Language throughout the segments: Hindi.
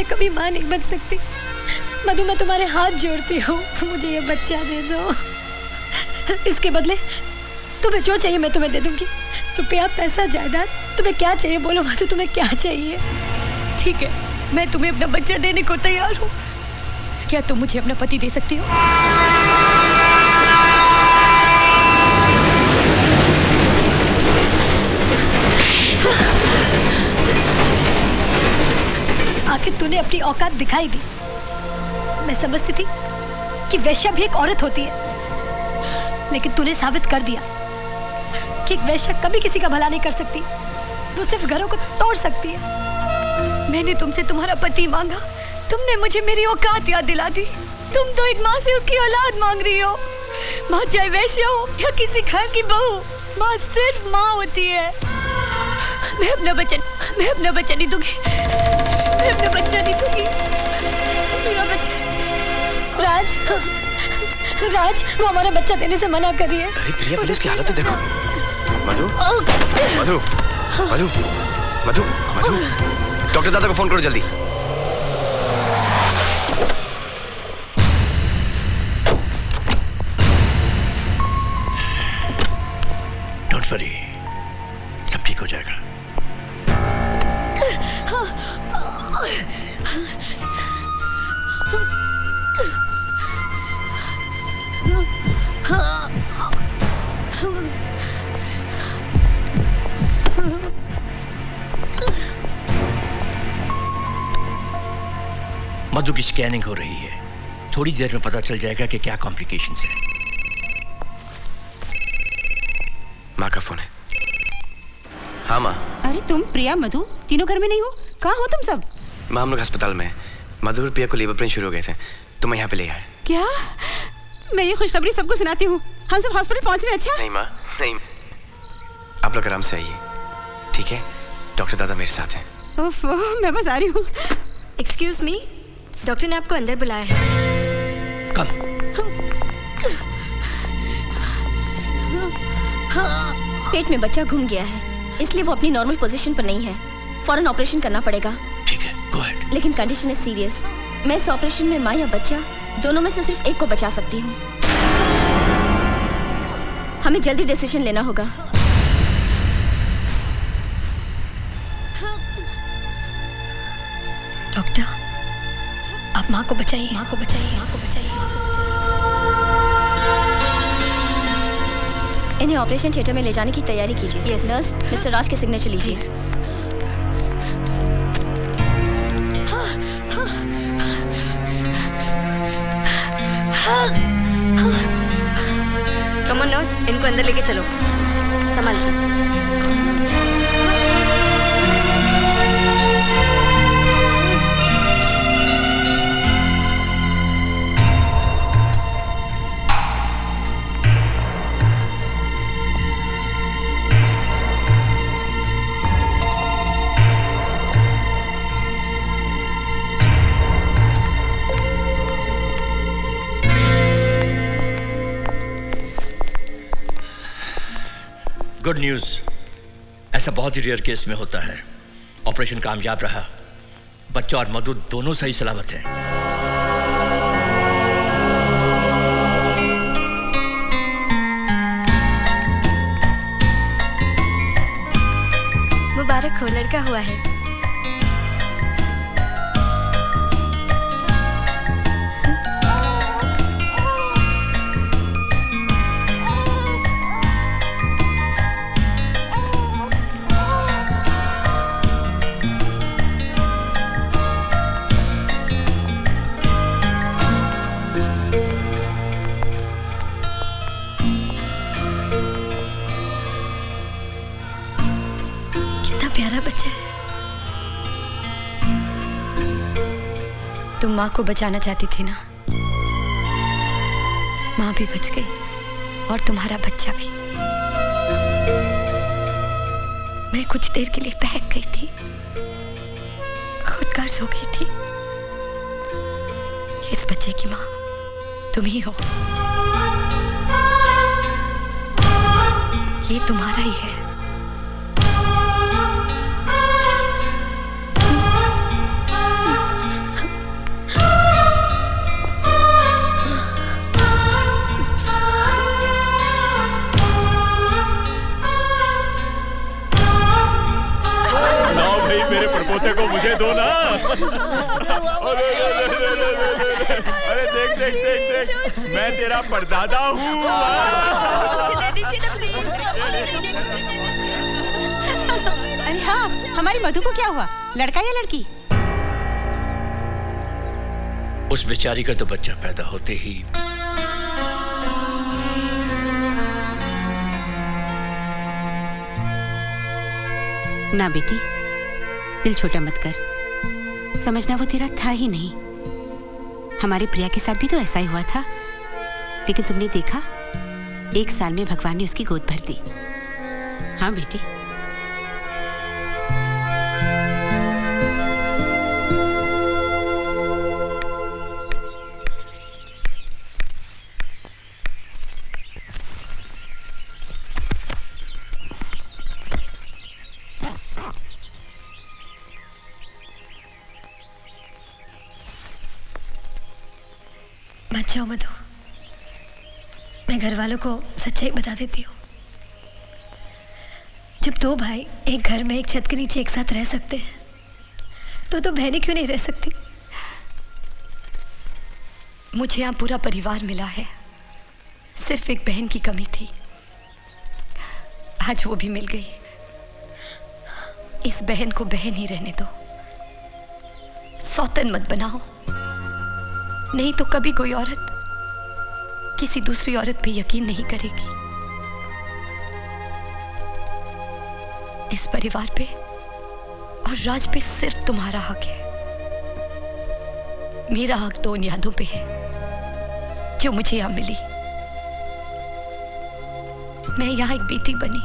मैं कभी माँ नहीं बन सकती। मधु, मैं तुम्हारे हाथ जोड़ती हूँ, मुझे ये बच्चा दे दो। इसके बदले तुम्हें जो चाहिए मैं तुम्हें दे दूंगी। रुपया, पैसा, जायदाद, तुम्हें क्या चाहिए बोलो मधु, तुम्हें क्या चाहिए? ठीक है, मैं तुम्हें अपना बच्चा देने को तैयार हूँ। क्या तुम मुझे अपना पति दे सकती हो? आखिर तूने अपनी औकात दिखाई दी। मैं समझती थी कि वैश्या भी एक औरत होती है, लेकिन तूने साबित कर दिया कि एक वैश्या कभी किसी का भला नहीं कर सकती, वो सिर्फ घरों को तोड़ सकती है। मैंने तुमसे तुम्हारा पति मांगा, तुमने मुझे मेरी औकात याद दिला दी। तुम तो एक माँ से उसकी औलाद मांग रही हो। माँ चाहे वैश्या हो या किसी घर की बहू, माँ सिर्फ माँ होती है। मैं अपना बच्चा नहीं दूंगी। मैं अपना बच्चा नहीं दूंगी। मेरा बच्चा। राज, वो हमारा बच्चा देने से मना कर रही है। अरे प्रिया, प्लीज उसकी हालत तो देखो। मधु, मधु, मधु, मधु, मधु, डॉक्टर दादा को फोन करो जल्दी। डोंट वरी, सब ठीक हो जाएगा। मधु की स्कैनिंग हो रही है, थोड़ी देर में पता चल जाएगा कि क्या कॉम्प्लिकेशंस है। माँ का फोन है। हाँ माँ। अरे तुम, प्रिया, मधु तीनों घर में नहीं हो? कहाँ हो तुम सब? माँ, हम लोग अस्पताल में हैं। मधु और प्रिया को लेबर पेन शुरू हो गए थे, तो मैं यहाँ पे ले आया। क्या? मैं ये खुशखबरी सबको सुनाती हूँ। हम सब हॉस्पिटल पहुँच रहे हैं। अच्छा? नहीं माँ, नहीं, आप लोग आराम से आइए, ठीक है? डॉक्टर दादा मेरे साथ हैं। उफ, मैं बस आ रही हूँ। एक्सक्यूज मी, डॉक्टर ने आपको अंदर बुलाया है। कम। पेट में बच्चा घूम गया है, इसलिए वो अपनी नॉर्मल पोजीशन पर नहीं है। फौरन ऑपरेशन करना पड़ेगा। ठीक है, गो अहेड। लेकिन कंडीशन है सीरियस। मैं इस ऑपरेशन में माँ या बच्चा दोनों में से सिर्फ एक को बचा सकती हूँ। हमें जल्दी डिसीजन लेना होगा। डॉक्टर, आप माँ को बचाइए, माँ को बचाइए, माँ को बचाइए, माँ को बचाइए। इन्हें ऑपरेशन थिएटर में ले जाने की तैयारी कीजिए। Yes. नर्स, मिस्टर राज के सिग्नेचर लीजिए। कम ऑन नर्स, इनको अंदर लेके चलो, संभाल के। गुड न्यूज़, ऐसा बहुत ही रेयर केस में होता है। ऑपरेशन कामयाब रहा, बच्चा और मधु दोनों सही सलामत हैं। मुबारक हो, लड़का हुआ है। प्यारा बच्चा है। तुम माँ को बचाना चाहती थी ना? माँ भी बच गई और तुम्हारा बच्चा भी। मैं कुछ देर के लिए बहक गई थी, खुद गर्ज हो गई थी। इस बच्चे की माँ तुम ही हो। ये तुम्हारा ही है। मुझे दो ना। अरे देख देख देख देख, मैं तेरा परदादा हूँ। मुझे दे दीजिए ना प्लीज। अरे हाँ, हमारी मधु को क्या हुआ, लड़का या लड़की? उस बेचारी का तो बच्चा पैदा होते ही ना बेटी, दिल छोटा मत कर। समझना वो तेरा था ही नहीं। हमारी प्रिया के साथ भी तो ऐसा ही हुआ था, लेकिन तुमने देखा, 1 साल में भगवान ने उसकी गोद भर दी। हाँ बेटी। मत जाओ मधु, मैं घर वालों को सच्चाई बता देती हूँ। जब 2 भाई एक घर में एक छत के नीचे एक साथ रह सकते हैं, तो बहनें क्यों नहीं रह सकती? मुझे यहाँ पूरा परिवार मिला है, सिर्फ एक बहन की कमी थी, आज वो भी मिल गई। इस बहन को बहन ही रहने दो, सौतन मत बनाओ, नहीं तो कभी कोई औरत किसी दूसरी औरत पे यकीन नहीं करेगी। इस परिवार पे और राज पे सिर्फ तुम्हारा हक है। मेरा हक तो उन यादों पे है जो मुझे यहां मिली। मैं यहां एक बेटी बनी,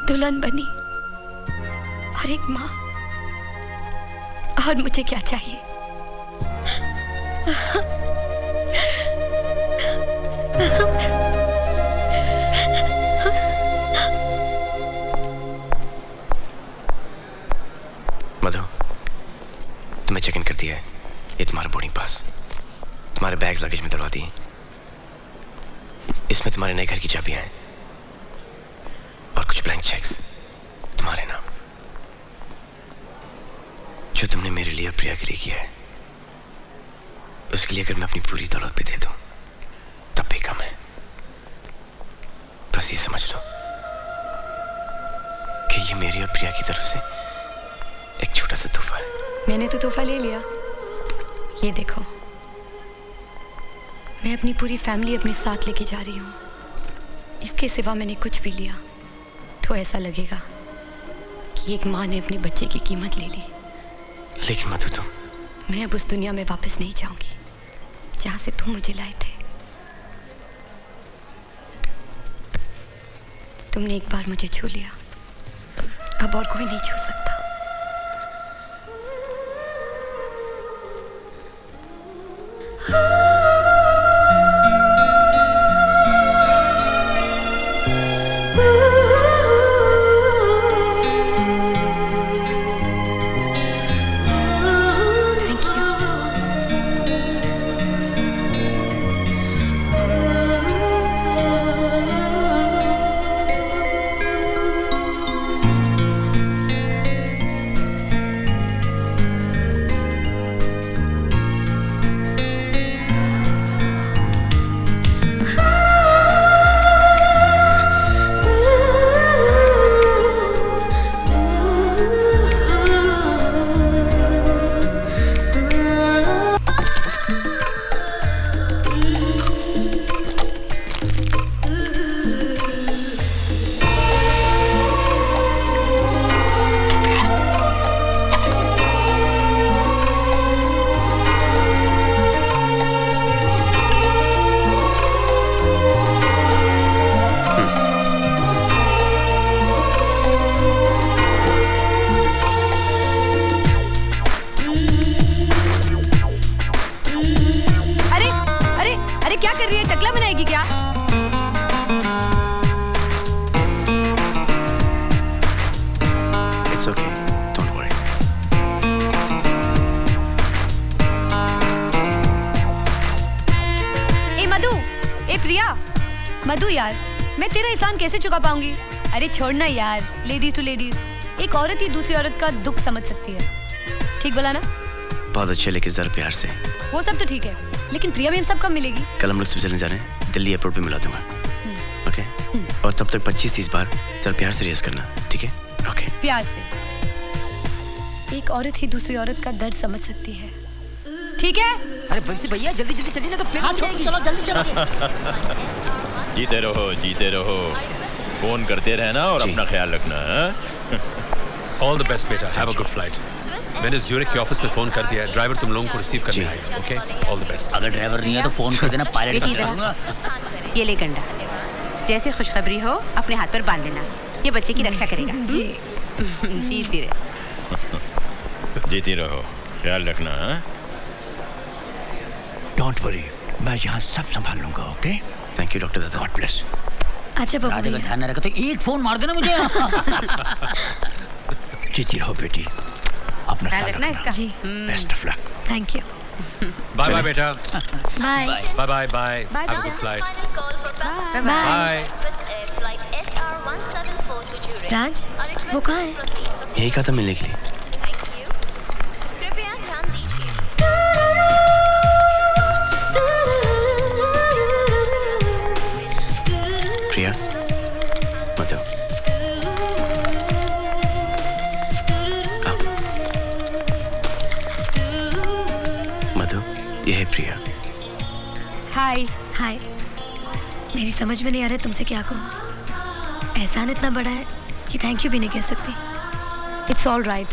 दुल्हन बनी और एक मां, और मुझे क्या चाहिए? मधु, तुम्हें चेक इन कर दिया है। ये तुम्हारा बोर्डिंग पास, तुम्हारे बैग्स लगेज में दड़वा दिए। इसमें तुम्हारे नए घर की चाबियां हैं और कुछ ब्लैंक चेक्स तुम्हारे नाम, जो तुमने मेरे लिए और प्रिया के लिए किया है। उसके लिए अगर मैं अपनी पूरी दौलत पे दे दूं तब भी कम है। बस ये समझ लो कि ये मेरी और प्रिया की तरफ से एक छोटा सा तोहफा है। मैंने तो तोहफा ले लिया, ये देखो। मैं अपनी पूरी फैमिली अपने साथ लेके जा रही हूँ। इसके सिवा मैंने कुछ भी लिया तो ऐसा लगेगा कि एक माँ ने अपने बच्चे की कीमत ले ली। लेकिन मधु, तुम, मैं अब उस दुनिया में वापस नहीं जाऊंगी जहां से तुम मुझे लाए थे। तुमने एक बार मुझे छू लिया, अब और कोई नहीं छू सकता। मधु यार, मैं तेरा एहसान कैसे चुका पाऊंगी? अरे छोड़ना यार, लेडीज टू लेडीज। एक औरत ही दूसरी औरत का दुख समझ सकती है। ठीक बोला ना? बहुत अच्छे, लेकिन जरा प्यार से। वो सब तो ठीक है, लेकिन प्रिया मैम सब कब मिलेगी? कल हम लोग स्विट्जरलैंड जा रहे हैं, दिल्ली एयरपोर्ट पे मिला दूंगा। ओके? और तब तक 25-30 बार जरा प्यार से रेस करना, ठीक है? ओके? प्यार से। एक औरत ही दूसरी औरत का दर्द समझ सकती है। ठीक है? अरे बंसी भैया जल्दी जल्दी चलिए ना, तो प्लेन छोड़ेगी। चलो जल्दी चलो। जीते रहो, फोन करते रहना और अपना ख्याल रखना। ऑल द बेस्ट बेटा, हैव अ गुड फ्लाइट। मैंने ज्यूरिख के ऑफिस में फोन कर दिया है, ड्राइवर तुम लोगों को रिसीव करने आएगा। Okay, all the best. अगर ड्राइवर नहीं है तो फोन कर देना, पायलट कर दूंगा। ये ले गंडा, जैसे खुशखबरी हो अपने हाथ पर बांध लेना, ये बच्चे की रक्षा करेगा। जी जीती रहे। जीती रहो, ख्याल रखना। डोंट वरी, मैं यहाँ सब संभाल लूंगा। ओके? थैंक यू डॉक्टर दादा। God bless. अच्छा बबू राजा का भैया, ध्यान न रखा तो एक फोन मार देना मुझे। जीती रहो बेटी, अपना ख्याल ख्याल रखना रखना। इसका। जी best of luck. Thank you. Bye bye बेटा। Bye bye bye bye. Have a good flight. Bye. Raj, वो कहाँ है? यही कहा था मिलने के लिए। कृपया ध्यान दीजिए। प्रिया, मत आओ। आओ। मधु, ये है प्रिया। हाय। हाय। मेरी समझ में नहीं आ रहा है तुमसे क्या कहूँ। एहसान इतना बड़ा है कि थैंक यू भी नहीं कह सकती। It's all right.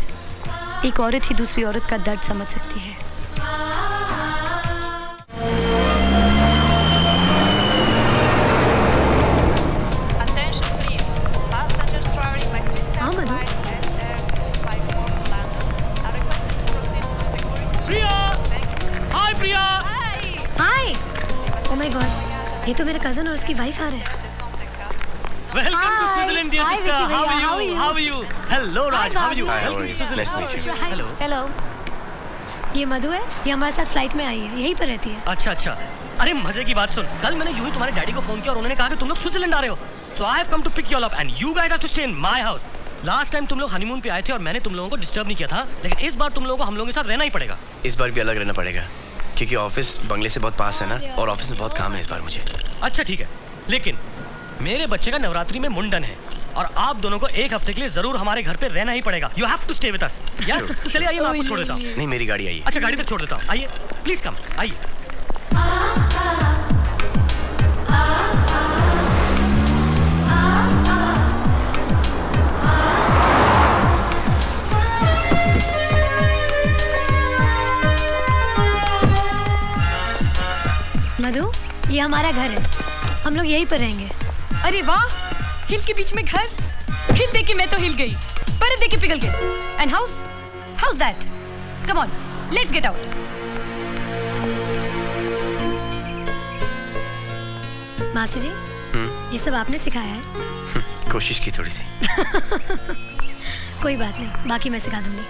एक औरत ही दूसरी औरत का दर्द समझ सकती है। हाँ मधु, हाय प्रिया। हाय। ओह माय गॉड, ये तो मेरे कजन और उसकी वाइफ आ रहे हैं। Welcome to Hi. Switzerland dear Hi, sister. Vicky how भैया, are how are you? you? How are you? Hello Raj, how are you? Hi, how are welcome you? To Nice to meet you. Switzerland. Hello. Hello. ये मधु है, ये हमारे साथ फ्लाइट में आई है, यहीं पर रहती है। अच्छा अच्छा, अरे मजे की बात सुन, कल मैंने यूं ही तुम्हारे डैडी को फोन किया और उन्होंने कहा कि तुम लोग स्विट्जरलैंड आ रहे हो। So I have come to pick you all up and you guys have to stay in my house. Last time तुम लोग हनीमून पे आए थे और मैंने तुम लोगों को डिस्टर्ब नहीं किया था, लेकिन इस बार तुम लोगों को हम लोगों के साथ रहना ही पड़ेगा। इस बार भी अलग रहना पड़ेगा, क्योंकि ऑफिस बंगले से बहुत पास है ना, और ऑफिस में बहुत काम है इस बार मुझे। अच्छा ठीक है, लेकिन मेरे बच्चे का नवरात्रि में मुंडन है और आप दोनों को एक हफ्ते के लिए जरूर हमारे घर पे रहना ही पड़ेगा। You have to stay with us. यार चलिए आइए, मैं आपको छोड़ देता हूँ। नहीं, मेरी गाड़ी आई है। अच्छा गाड़ी तक छोड़ देता हूँ, आइए प्लीज कम, आइए। मधु, ये हमारा घर है, हम लोग यहीं पर रहेंगे। अरे वाह, हिल के बीच में घर। हिल देके मैं तो हिल गई, पर देके पिघल गई। And house that? Come on, let's get out. Master जी, ये सब आपने सिखाया है? कोशिश की थोड़ी सी। कोई बात नहीं, बाकी मैं सिखा दूंगी।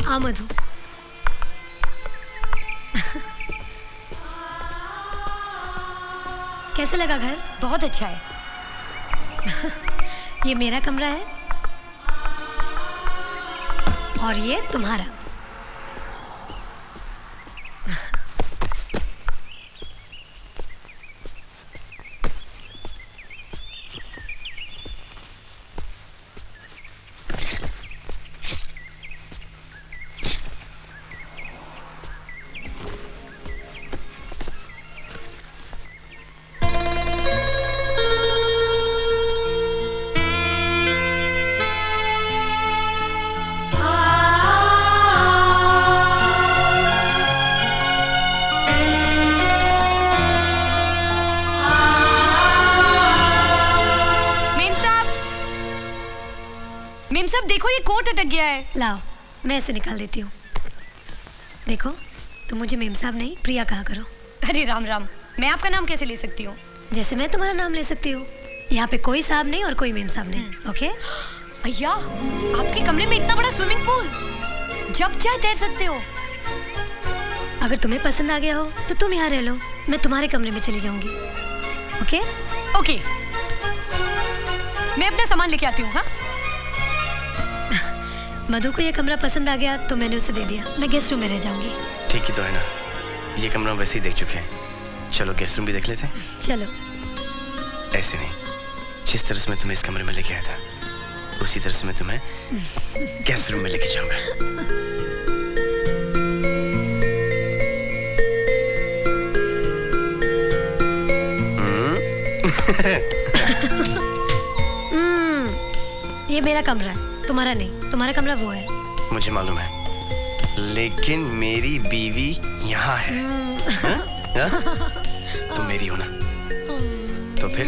हाँ मधु, कैसा लगा घर? बहुत अच्छा है। ये मेरा कमरा है और ये तुम्हारा। मेम साहब देखो, ये कोट अटक गया है। लाओ, मैं इसे निकाल देती हूँ। देखो, तुम मुझे मेम साहब नहीं प्रिया कहा करो। अरे राम राम, मैं आपका नाम कैसे ले सकती हूँ? जैसे मैं तुम्हारा नाम ले सकती हूँ। यहाँ पे कोई साहब नहीं और कोई मेम साहब नहीं। ओके? भैया, आपके कमरे में इतना बड़ा स्विमिंग पूल, जब चाहे तैर सकते हो। अगर तुम्हें पसंद आ गया हो तो तुम यहाँ रह लो, मैं तुम्हारे कमरे में चली जाऊंगी। ओके? ओके, मैं अपना सामान लेके आती हूँ। हाँ, मधु को ये कमरा पसंद आ गया तो मैंने उसे दे दिया। मैं गेस्ट रूम में रह जाऊंगी। ठीक ही तो है ना, ये कमरा वैसे ही देख चुके हैं। चलो गेस्ट रूम भी देख लेते हैं। चलो। ऐसे नहीं, जिस तरह से मैं तुम्हें इस कमरे में लेके आया था उसी तरह से मैं तुम्हें गेस्ट रूम में लेके जाऊंगा। ये मेरा कमरा है, तुम्हारा नहीं। तुम्हारा कमरा वो है। मुझे मालूम है, लेकिन मेरी बीवी यहाँ है। हा? हा? तुम मेरी हो ना, तो फिर